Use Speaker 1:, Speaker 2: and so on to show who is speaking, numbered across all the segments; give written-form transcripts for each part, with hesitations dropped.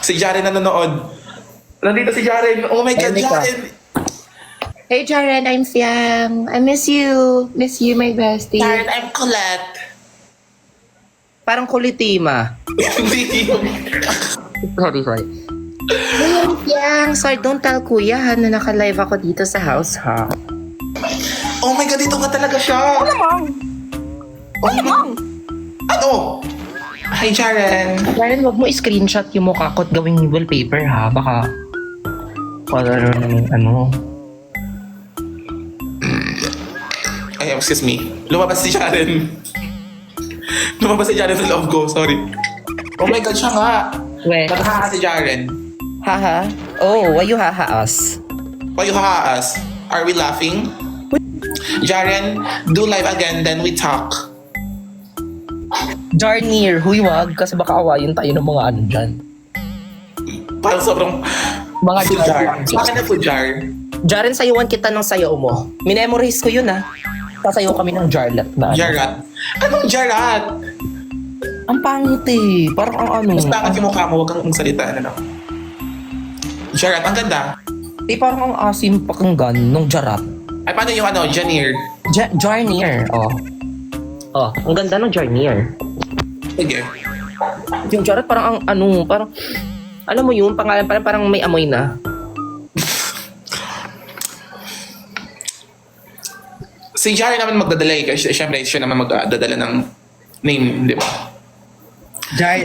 Speaker 1: Si Jaren nanonood. Nandito si Jaren. Oh my God,
Speaker 2: Ay, Nika.
Speaker 1: Jaren.
Speaker 2: Hey Jaren, I'm Siang. I miss you. Miss you, my bestie.
Speaker 1: Jaren, I'm Colette.
Speaker 2: Parang kulitima.
Speaker 1: Hindi.
Speaker 2: Sorry. Hey, I'm Siang. Sorry, don't tell kuya ha na naka-live ako dito sa house ha.
Speaker 1: Oh my God, dito nga talaga siya. Ano? Hi, Jaren.
Speaker 2: Jaren, wag mo i-screenshot yung mukha ko at gawing wallpaper ha. Baka color ng ano.
Speaker 1: Ay, excuse me. Lumabas si Jaren. Lumabas si Jaren sa loob ko. Sorry. Oh my God, siya nga.
Speaker 2: We.
Speaker 1: Naghaha si Jaren.
Speaker 2: Haha. Oh, why you haha us?
Speaker 1: Why you haha us? Are we laughing? Jaren, do live again, then we talk.
Speaker 2: Jarnier, huy wag kasi baka awayin tayo ng mga ano dyan.
Speaker 1: Parang sobrang
Speaker 2: Mga
Speaker 1: food jar.
Speaker 2: jar.
Speaker 1: Sa akin na food jar.
Speaker 2: Jaren, sayawan kita ng sayaw mo. Minemorize ko yun ha. Sasayaw kami ng jarlet na. ano.
Speaker 1: Jarat. Anong jarat?
Speaker 2: Ang pangit eh. Parang ang ano.
Speaker 1: Mas pangit yung mukha mo, huwag kang magsalita. Ano? Jarat, ang ganda.
Speaker 2: Eh parang ang asim pakinggan nung jarat.
Speaker 1: Ay, paano yung ano, Janir?
Speaker 2: Jarnier. Oh. Oh, ang ganda ng Jarnier.
Speaker 1: Sige.
Speaker 2: Yung jarat parang ang ano, parang alam mo yun, pangalan parang may amoy na.
Speaker 1: Si Jaren naman magdadala eh. Kasi syempre, siya naman magdadala ng name, di ba?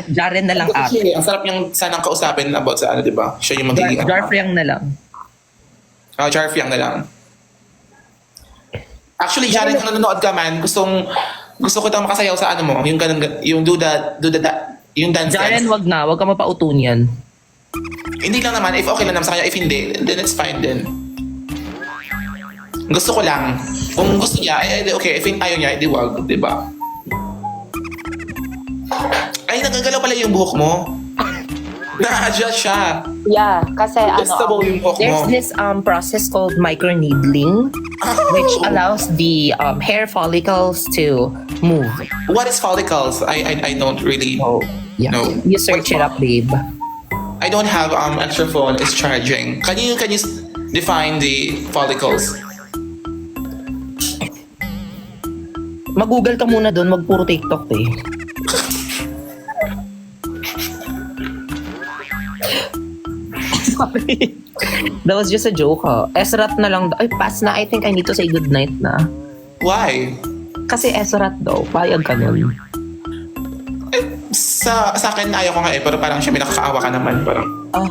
Speaker 2: Jaren na lang at.
Speaker 1: Kasi ang sarap niyang sanang kausapin about sa ano, di ba? Siya yung magiging...
Speaker 2: Jarfriang na lang.
Speaker 1: Oh, Jarfiang na lang. Actually, Jaren, kung nanonood ka man, gusto ko itang makasayaw sa ano mo, yung ganun, yung yung dance
Speaker 2: Jaren,
Speaker 1: dance.
Speaker 2: wag na. Wag ka mapauton yan.
Speaker 1: Hindi lang naman, if okay lang naman sa kanya, if hindi, then it's fine din. Gusto ko lang. Kung gusto niya, eh, okay. If ayaw niya, edi wag, di ba? Ay, nagagalaw pala yung buhok mo. Na-adjust siya.
Speaker 2: Yeah, kasi
Speaker 1: Adjustable yung buhok
Speaker 2: there's
Speaker 1: mo.
Speaker 2: this process called microneedling which allows the hair follicles to move.
Speaker 1: What is follicles? I don't really
Speaker 2: Oh, yeah.
Speaker 1: know.
Speaker 2: You search it up, babe.
Speaker 1: I don't have extra phone. It's charging. Can you define the follicles?
Speaker 2: Mag-google ka muna doon, wag puro TikTok eh. Sorry. That was just a joke ha. Esrat na lang. Ay, pass na. I think I need to say goodnight na.
Speaker 1: Why?
Speaker 2: Kasi Esrat daw. Payag ka nun.
Speaker 1: Sa akin ayaw ko nga eh, pero parang siya may nakakaawa ka naman. Parang,
Speaker 2: Ah,